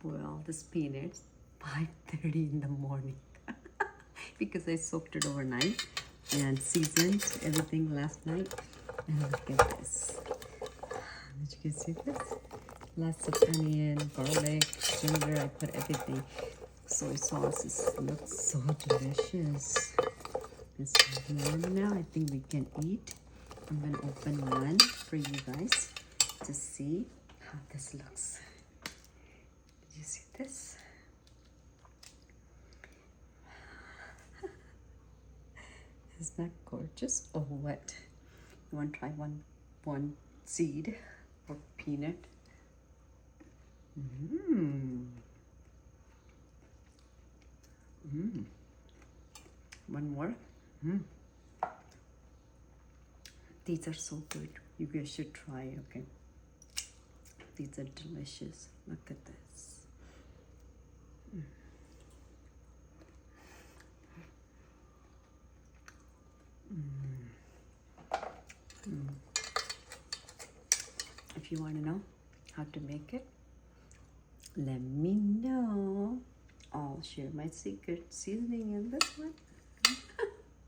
boil this peanuts 5:30 in the morning because I soaked it overnight and seasoned everything last night. And look at this. Did you guys see this? Lots of onion, garlic, ginger. I put everything. Soy sauce. This looks so delicious. It's warm now. I think we can eat. I'm going to open one for you guys to see how this looks. Did you see this? Isn't that gorgeous? Oh, what? You want to try one seed or peanut? One more. These are so good. You guys should try, okay? These are delicious. Look at this. If you want to know how to make it, let me know. I'll share my secret seasoning in this one.